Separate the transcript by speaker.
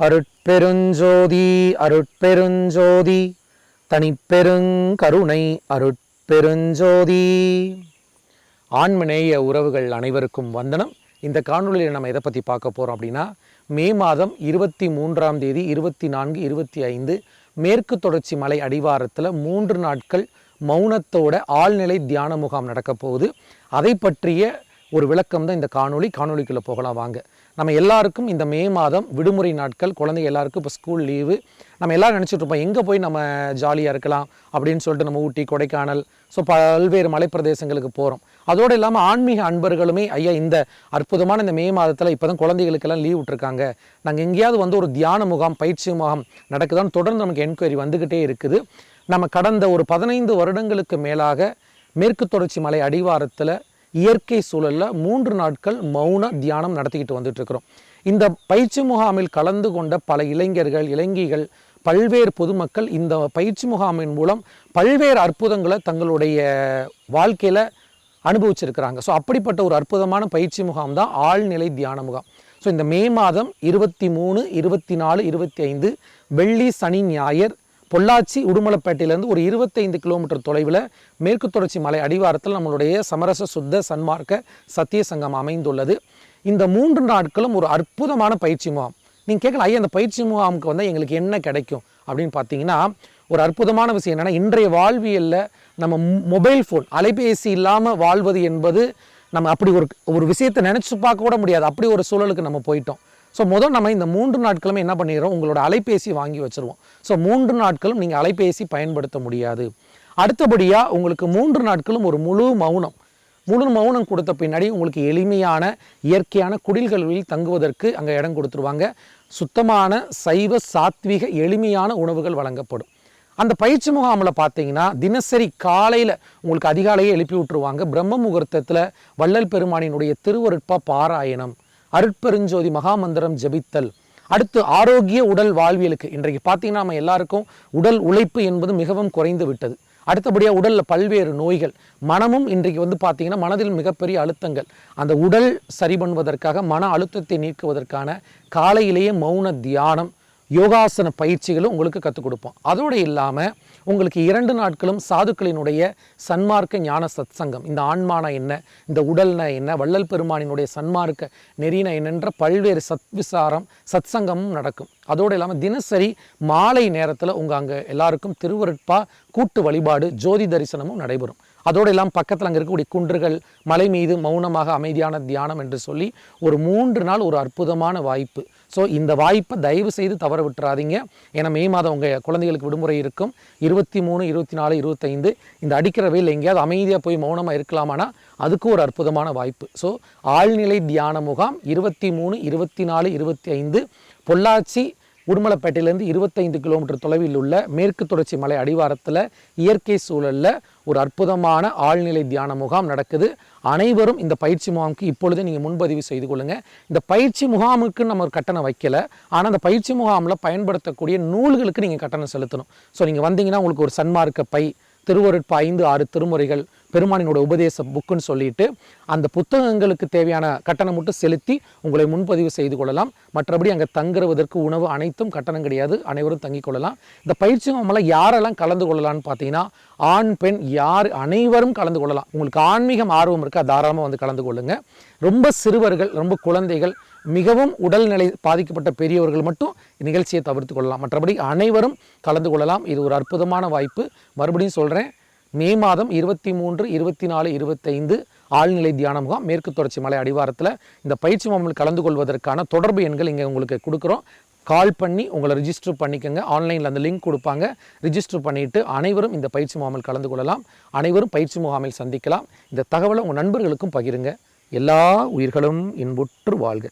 Speaker 1: அருட்பெருஞ்சோதி அருட்பெருஞ்சோதி தனிப்பெருங்கருணை அருட்பெருஞ்சோதி. ஆன்மநேய உறவுகள் அனைவருக்கும் வந்தனம். இந்த காணொலியில் நம்ம எதை பற்றி பார்க்க போகிறோம் அப்படின்னா, மே மாதம் 23ஆம் தேதி 24, 25 மேற்கு தொடர்ச்சி மலை அடிவாரத்தில் 3 நாட்கள் மௌனத்தோட ஆழ்நிலை தியான முகாம் நடக்க போகுது. அதை பற்றிய ஒரு விளக்கம் தான் இந்த காணொலிக்குள்ளே போகலாம் வாங்க. நம்ம எல்லாருக்கும் இந்த மே மாதம் விடுமுறை நாட்கள், குழந்தைங்க எல்லாருக்கும் இப்போ ஸ்கூல் லீவு. நம்ம எல்லோரும் நினச்சிட்டு இருப்போம் எங்கே போய் நம்ம ஜாலியாக இருக்கலாம் அப்படின்னு சொல்லிட்டு நம்ம ஊட்டி, கொடைக்கானல், ஸோ பல்வேறு மலைப்பிரதேசங்களுக்கு போகிறோம். அதோடு இல்லாமல் ஆன்மீக அன்பர்களுமே ஐயா இந்த அற்புதமான இந்த மே மாதத்தில் இப்போ தான் குழந்தைகளுக்கெல்லாம் லீவ் விட்டுருக்காங்க, நாங்கள் எங்கேயாவது வந்து ஒரு தியான முகாம், பயிற்சி முகாம் நடக்குதான்னு தொடர்ந்து நமக்கு என்கொயரி வந்துக்கிட்டே இருக்குது. நம்ம கடந்த ஒரு 15 வருடங்களுக்கு மேலாக மேற்கு தொடர்ச்சி மலை அடிவாரத்தில் இயற்கை சூழலில் 3 நாட்கள் மௌன தியானம் நடத்திக்கிட்டு வந்துட்டு இருக்கிறோம். இந்த பயிற்சி முகாமில் கலந்து கொண்ட பல இளைஞர்கள், இளைஞிகள், பல்வேறு பொதுமக்கள் இந்த பயிற்சி முகாமின் மூலம் பல்வேறு அற்புதங்களை தங்களுடைய வாழ்க்கையில் அனுபவிச்சிருக்கிறாங்க. ஸோ அப்படிப்பட்ட ஒரு அற்புதமான பயிற்சி முகாம் தான் ஆழ்நிலை தியான முகாம். ஸோ இந்த மே மாதம் 23, 24, 25 வெள்ளி, சனி, ஞாயிறு பொள்ளாச்சி உடுமலைப்பேட்டையிலேருந்து ஒரு 25 கிலோமீட்டர் தொலைவில் மேற்கு தொடர்ச்சி மலை அடிவாரத்தில் நம்மளுடைய சமரச சுத்த சன்மார்க்க சத்திய சங்கம் அமைந்துள்ளது. இந்த 3 நாட்களும் ஒரு அற்புதமான பயிற்சி முகாம். நீங்கள் கேட்கலாம், ஐயா அந்த பயிற்சி முகாமுக்கு வந்தால் எங்களுக்கு என்ன கிடைக்கும் அப்படின்னு பார்த்தீங்கன்னா, ஒரு அற்புதமான விஷயம் என்னென்னா, இன்றைய வாழ்வியலில் நம்ம மொபைல் ஃபோன், அலைபேசி இல்லாமல் வாழ்வது என்பது நம்ம அப்படி ஒரு விஷயத்தை நினச்சி பார்க்க கூட முடியாது. அப்படி ஒரு சூழலுக்கு நம்ம போயிட்டோம். ஸோ நம்ம இந்த 3 நாட்களுமே என்ன பண்ணிடுறோம், உங்களோட அலைபேசி வாங்கி வச்சுருவோம். ஸோ 3 நாட்களும் நீங்கள் அலைபேசி பயன்படுத்த முடியாது. அடுத்தபடியாக உங்களுக்கு 3 நாட்களும் ஒரு முழு மௌனம் கொடுத்த பின்னாடி உங்களுக்கு எளிமையான இயற்கையான குடில்களில் தங்குவதற்கு அங்கே இடம் கொடுத்துருவாங்க. சுத்தமான சைவ சாத்வீக எளிமையான உணவுகள் வழங்கப்படும். அந்த பயிற்சி முகாமில் பார்த்தீங்கன்னா தினசரி காலையில் உங்களுக்கு அதிகாலையே எழுப்பி விட்டுருவாங்க. பிரம்ம முகூர்த்தத்தில் வள்ளல் பெருமானினுடைய திருவருட்பா பாராயணம், அருட்பெருஞ்சோதி மகாமந்திரம் ஜபித்தல். அடுத்து ஆரோக்கிய உடல் வாழ்வியலுக்கு இன்றைக்கு பார்த்தீங்கன்னா நம்ம எல்லாருக்கும் உடல் உழைப்பு என்பது மிகவும் குறைந்து விட்டது. அடுத்தபடியாக உடலில் பல்வேறு நோய்கள், மனமும் இன்றைக்கு வந்து பார்த்தீங்கன்னா மனதில் மிகப்பெரிய அழுத்தங்கள். அந்த உடல் சரி பண்ணுவதற்காக, மன அழுத்தத்தை நீக்குவதற்கான காலையிலேயே மௌன தியானம், யோகாசன பயிற்சிகளும் உங்களுக்கு கற்றுக் கொடுப்போம். அதோடு இல்லாமல் உங்களுக்கு 2 நாட்களும் சாதுக்களினுடைய சன்மார்க்க ஞான சத் சங்கம், இந்த ஆன்மானா என்ன, இந்த உடல்னா என்ன, வள்ளல் பெருமானினுடைய சன்மார்க்க நெறினா என்னென்ற பல்வேறு சத்விசாரம் சத் சங்கமும் நடக்கும். அதோடு இல்லாமல் தினசரி மாலை நேரத்தில் அங்கே எல்லாருக்கும் திருவருட்பா கூட்டு வழிபாடு, ஜோதி தரிசனமும் நடைபெறும். அதோடு இல்லாமல் பக்கத்தில் அங்கே இருக்கக்கூடிய குன்றுகள், மலை மீது மௌனமாக அமைதியான தியானம் என்று சொல்லி ஒரு 3 நாள் ஒரு அற்புதமான வாய்ப்பு. ஸோ இந்த வாய்ப்பை தயவு செய்து தவற விட்டுறாதீங்க. ஏன்னா மே மாதம் உங்கள் குழந்தைகளுக்கு விடுமுறை இருக்கும். 23, 24, 25 இந்த அடிக்கிற வெயில் எங்கேயாவது அமைதியாக போய் மௌனமாக இருக்கலாமானா அதுக்கு ஒரு அற்புதமான வாய்ப்பு. ஸோ ஆழ்நிலை தியான முகாம் 23, 24, 25 பொள்ளாச்சி உடுமலைப்பேட்டையிலேருந்து 25 கிலோமீட்டர் தொலைவில் உள்ள மேற்கு தொடர்ச்சி மலை அடிவாரத்தில் இயற்கை சூழலில் ஒரு அற்புதமான ஆழ்நிலை தியான முகாம் நடக்குது. அனைவரும் இந்த பயிற்சி முகாமுக்கு இப்பொழுது நீங்கள் முன்பதிவு செய்து கொள்ளுங்கள். இந்த பயிற்சி முகாமுக்கு நம்ம ஒரு கட்டணம் வைக்கலை, ஆனால் அந்த பயிற்சி முகாமில் பயன்படுத்தக்கூடிய நூல்களுக்கு நீங்கள் கட்டணம் செலுத்தணும். ஸோ நீங்கள் வந்தீங்கன்னா உங்களுக்கு ஒரு சன்மார்க்க பை, திருவருட்பா 5, 6 திருமுறைகள், பெருமானினோட உபதேச புக்குன்னு சொல்லிட்டு அந்த புத்தகங்களுக்கு தேவையான கட்டணம் மட்டும் செலுத்தி உங்களை முன்பதிவு செய்து கொள்ளலாம். மற்றபடி அங்கே தங்குவதற்கு உணவு அனைத்தும் கட்டணம் கிடையாது, அனைவரும் தங்கிக் கொள்ளலாம். இந்த பயிற்சி முகாமில் யாரெல்லாம் கலந்து கொள்ளலாம்னு பார்த்தீங்கன்னா, ஆண் பெண் அனைவரும் கலந்து கொள்ளலாம். உங்களுக்கு ஆன்மீகம் ஆர்வம் இருக்கா, தாராளமாக வந்து கலந்து கொள்ளுங்கள். ரொம்ப சிறுவர்கள், ரொம்ப குழந்தைகள், மிகவும் உடல்நிலை பாதிக்கப்பட்ட பெரியவர்கள் மட்டும் நிகழ்ச்சியை தவிர்த்து கொள்ளலாம். மற்றபடி அனைவரும் கலந்து கொள்ளலாம். இது ஒரு அற்புதமான வாய்ப்பு. மறுபடியும் சொல்கிறேன், மே மாதம் 23, 24, 25 ஆழ்நிலை தியான முகாம் மேற்கு தொடர்ச்சி மலை அடிவாரத்தில். இந்த பயிற்சி முகாமில் கலந்து கொள்வதற்கான தொடர்பு எண்கள் இங்கே உங்களுக்கு கொடுக்குறோம். கால் பண்ணி உங்களை ரிஜிஸ்டர் பண்ணிக்கோங்க. ஆன்லைனில் அந்த லிங்க் கொடுப்பாங்க, ரிஜிஸ்டர் பண்ணிவிட்டு அனைவரும் இந்த பயிற்சி முகாமில் கலந்து கொள்ளலாம். அனைவரும் பயிற்சி முகாமில் சந்திக்கலாம். இந்த தகவலை உங்கள் நண்பர்களுக்கும் பகிருங்க. எல்லா உயிர்களும் இன்புற்று வாழ்க.